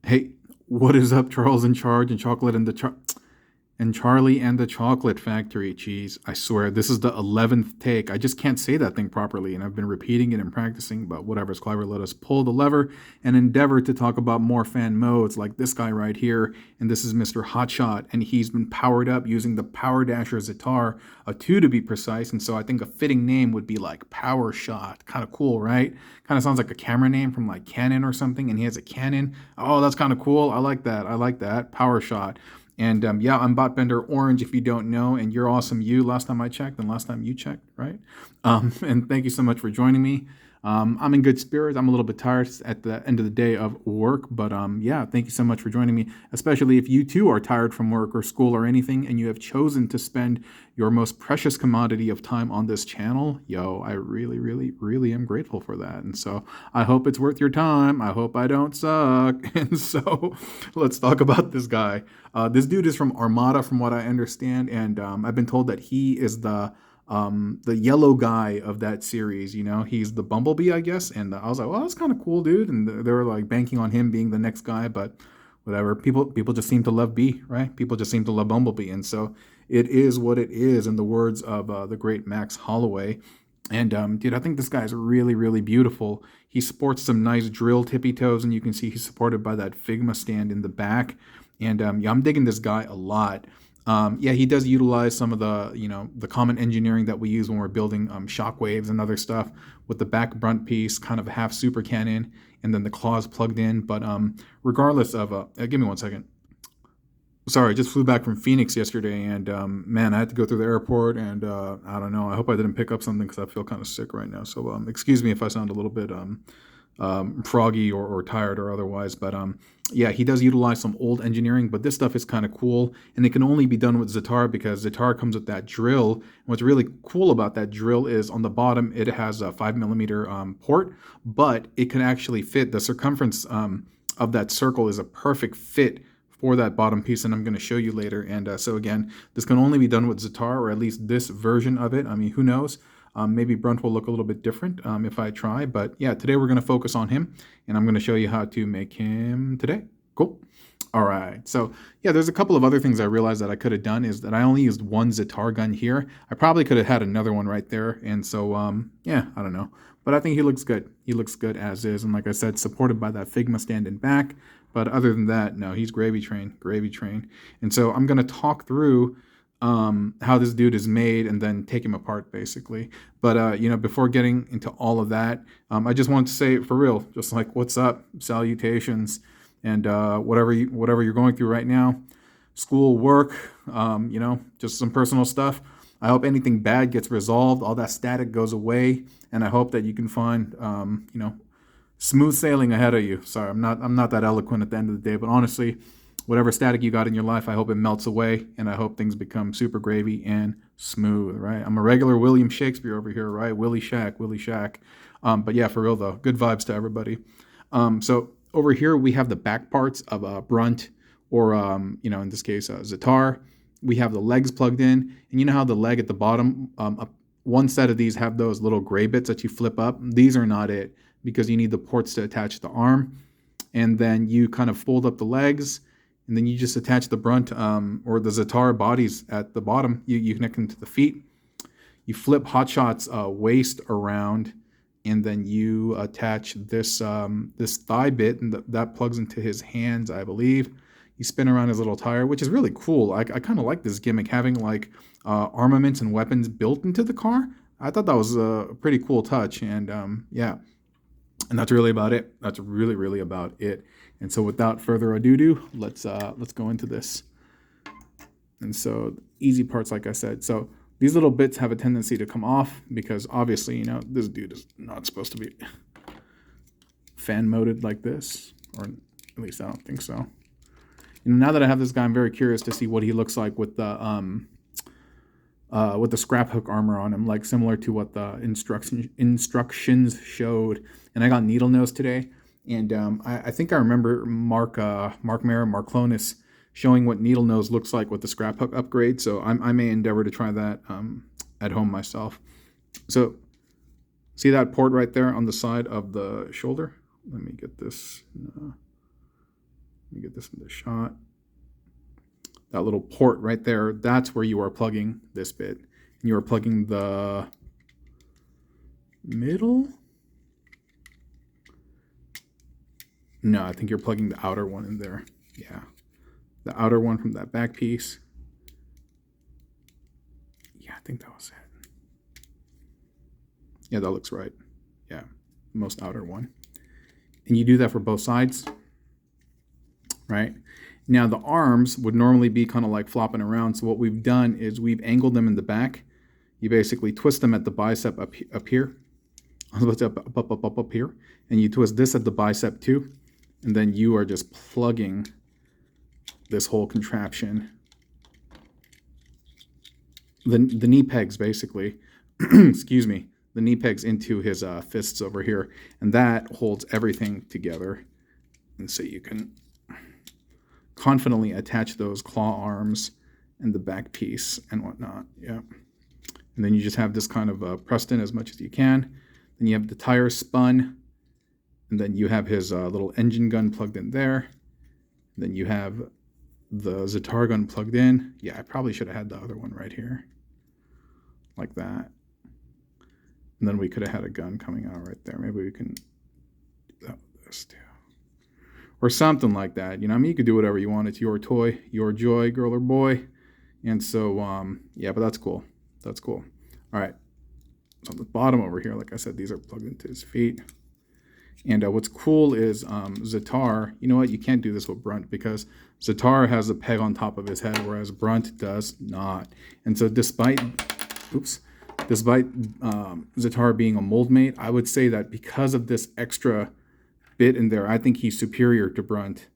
Hey, what is up, Charles in Charge and Chocolate and Charlie and the Chocolate Factory? Jeez, I swear this is the 11th take. I just can't say that thing properly, and I've been repeating it and practicing. But whatever's clever, let us pull the lever and endeavor to talk about more fan modes, like this guy right here. And this is Mr. Hotshot, and he's been powered up using the Powerdasher Zatar, a 2 to be precise. And so I think a fitting name would be like Powershot. Kind of cool, right? Kind of sounds like a camera name from like Canon or something, and he has a Canon. Oh, that's kind of cool. I like that. I like that. Powershot. And yeah, I'm Botbender Orange if you don't know, and you're awesome you last time I checked and last time you checked, right? And thank you so much for joining me. I'm in good spirits. I'm a little bit tired at the end of the day of work, but yeah, thank you so much for joining me, especially if you too are tired from work or school or anything, and you have chosen to spend your most precious commodity of time on this channel. Yo, I really, really, really am grateful for that. And so I hope it's worth your time. I hope I don't suck. And so let's talk about this guy. This dude is from Armada, from what I understand, and I've been told that he is the yellow guy of that series. You know, he's the Bumblebee, I guess. And I was like, well, that's kind of cool, dude. And they were like banking on him being the next guy, but whatever. People just seem to love Bee, right? People just seem to love Bumblebee, and so it is what it is. In the words of the great Max Holloway. And dude, I think this guy is really, really beautiful. He sports some nice drill tippy toes, and you can see he's supported by that Figma stand in the back. And yeah, I'm digging this guy a lot. Yeah, he does utilize some of the common engineering that we use when we're building shockwaves and other stuff, with the back brunt piece, kind of half super cannon, and then the claws plugged in. But regardless of, give me one second. Sorry, I just flew back from Phoenix yesterday, and man, I had to go through the airport, and I don't know. I hope I didn't pick up something because I feel kind of sick right now. So excuse me if I sound a little bit froggy or tired or otherwise. But yeah, he does utilize some old engineering, but this stuff is kind of cool, and it can only be done with Zatar because Zatar comes with that drill. And what's really cool about that drill is on the bottom it has a 5mm port, but it can actually fit the circumference of that circle is a perfect fit for that bottom piece, and I'm going to show you later. And so again, this can only be done with Zatar, or at least this version of it. I mean, who knows? Maybe Brunt will look a little bit different if I try. But yeah, today we're going to focus on him, and I'm going to show you how to make him today. Cool. All right. So yeah, there's a couple of other things I realized that I could have done, is that I only used one Zatar gun here. I probably could have had another one right there. And so yeah, I don't know. But I think he looks good. He looks good as is. And like I said, supported by that Figma stand in back. But other than that, no, he's gravy train, gravy train. And so I'm going to talk through how this dude is made and then take him apart, basically. But, you know, before getting into all of that, I just wanted to say, for real, just like, what's up, salutations, and whatever you're going through right now, school, work, you know, just some personal stuff. I hope anything bad gets resolved, all that static goes away, and I hope that you can find, you know, smooth sailing ahead of you. Sorry, I'm not that eloquent at the end of the day, but honestly, whatever static you got in your life, I hope it melts away, and I hope things become super gravy and smooth, right? I'm a regular William Shakespeare over here, right? Willie Shack. But yeah, for real though, good vibes to everybody. So over here we have the back parts of a Brunt, or you know, in this case, Zatar. We have the legs plugged in, and you know how the leg at the bottom, one set of these have those little gray bits that you flip up. These are not it, because you need the ports to attach the arm, and then you kind of fold up the legs, and then you just attach the Brunt or the Zatar bodies at the bottom. You connect them to the feet. You flip Hotshot's waist around, and then you attach this this thigh bit, and that plugs into his hands, I believe. You spin around his little tire, which is really cool. I kind of like this gimmick, having like armaments and weapons built into the car. I thought that was a pretty cool touch, and yeah. And that's really about it. That's really, really about it. And so without further ado, let's go into this. And so easy parts, like I said. So these little bits have a tendency to come off because obviously, you know, this dude is not supposed to be fan moded like this, or at least I don't think so. You know, now that I have this guy, I'm very curious to see what he looks like with the scrap hook armor on him, like similar to what the instructions showed. And I got needle nose today, and I think I remember Mark Clonis showing what needle nose looks like with the scrap hook upgrade. So I may endeavor to try that at home myself. So see that port right there on the side of the shoulder? Let me get this. Let me get this in the shot. That little port right there, that's where you are plugging this bit. And you are plugging the middle? No, I think you're plugging the outer one in there. Yeah. The outer one from that back piece. Yeah, I think that was it. Yeah, that looks right. Yeah, most outer one. And you do that for both sides, right? Now the arms would normally be kind of like flopping around. So what we've done is we've angled them in the back. You basically twist them at the bicep up here. Up here. And you twist this at the bicep too. And then you are just plugging this whole contraption. The knee pegs basically, excuse me, the knee pegs into his fists over here. And that holds everything together. And so you can confidently attach those claw arms and the back piece and whatnot. Yeah. And then you just have this kind of pressed in as much as you can. Then you have the tires spun. And then you have his little engine gun plugged in there. And then you have the Zatar gun plugged in. Yeah, I probably should have had the other one right here. Like that. And then we could have had a gun coming out right there. Maybe we can do that with this too. Or something like that. You know, I mean, you could do whatever you want. It's your toy, your joy, girl or boy. And so, yeah, but that's cool. That's cool. All right. So on the bottom over here, like I said, these are plugged into his feet. And what's cool is Zatar, you know what? You can't do this with Brunt because Zatar has a peg on top of his head, whereas Brunt does not. And so despite Zatar being a mold mate, I would say that because of this extra bit in there, I think he's superior to Brunt.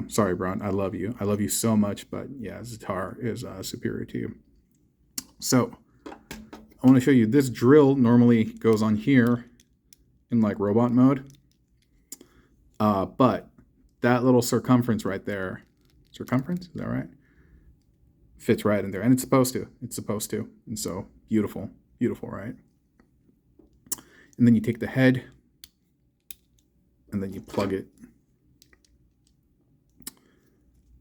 Sorry, Brunt, I love you. I love you so much, but yeah, Zatar is superior to you. So I want to show you this drill normally goes on here in like robot mode. But that little circumference right there, circumference, is that right? Fits right in there, and it's supposed to. And so beautiful, beautiful, right? And then you take the head and then you plug it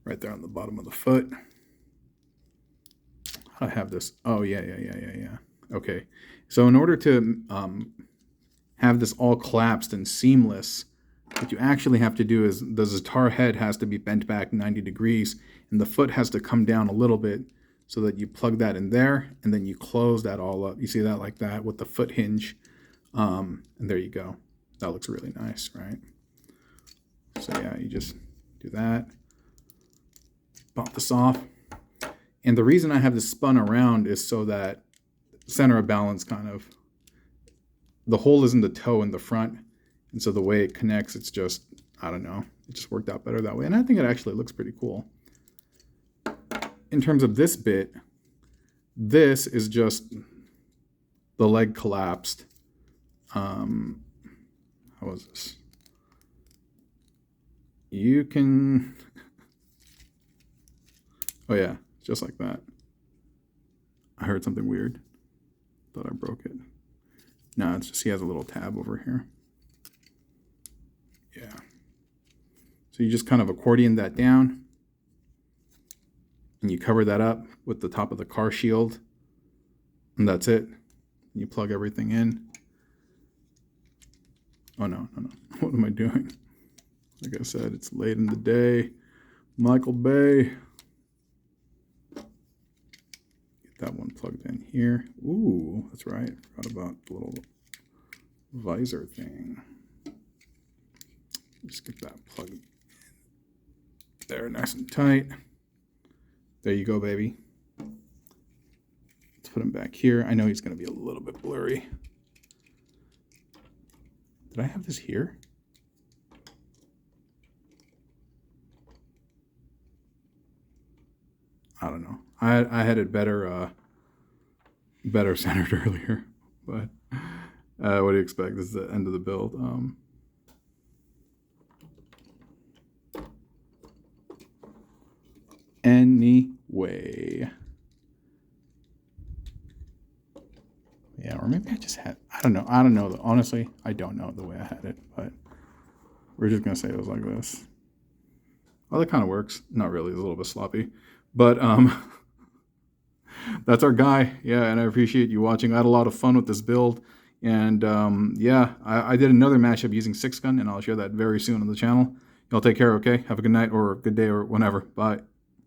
right there on the bottom of the foot. I have this. Oh, yeah. Okay. So in order to have this all collapsed and seamless, what you actually have to do is the Zatar head has to be bent back 90 degrees and the foot has to come down a little bit so that you plug that in there and then you close that all up. You see that like that with the foot hinge. And there you go. That looks really nice, right? So yeah, you just do that. Pop this off. And the reason I have this spun around is so that center of balance kind of, the hole is in the toe in the front. And so the way it connects, it's just, I don't know, it just worked out better that way. And I think it actually looks pretty cool. In terms of this bit, this is just the leg collapsed. How was this? You can, oh yeah, just like that. I heard something weird. Thought I broke it. No, it's just he has a little tab over here. Yeah. So you just kind of accordion that down. And you cover that up with the top of the car shield. And that's it. You plug everything in. Oh, no. What am I doing? Like I said, it's late in the day. Michael Bay. Get that one plugged in here. Ooh, that's right. Forgot about the little visor thing. Just get that plugged in there, nice and tight. There you go, baby. Let's put him back here. I know he's going to be a little bit blurry. Did I have this here? I don't know. I had it better centered earlier, but what do you expect? This is the end of the build. Anyway. Yeah, or maybe I just had, I don't know. Honestly, I don't know the way I had it, but we're just going to say it was like this. Well, that kind of works. Not really. It's a little bit sloppy. But that's our guy. Yeah, and I appreciate you watching. I had a lot of fun with this build. And yeah, I did another mashup using 6-gun, and I'll share that very soon on the channel. Y'all take care, okay? Have a good night or good day or whenever. Bye.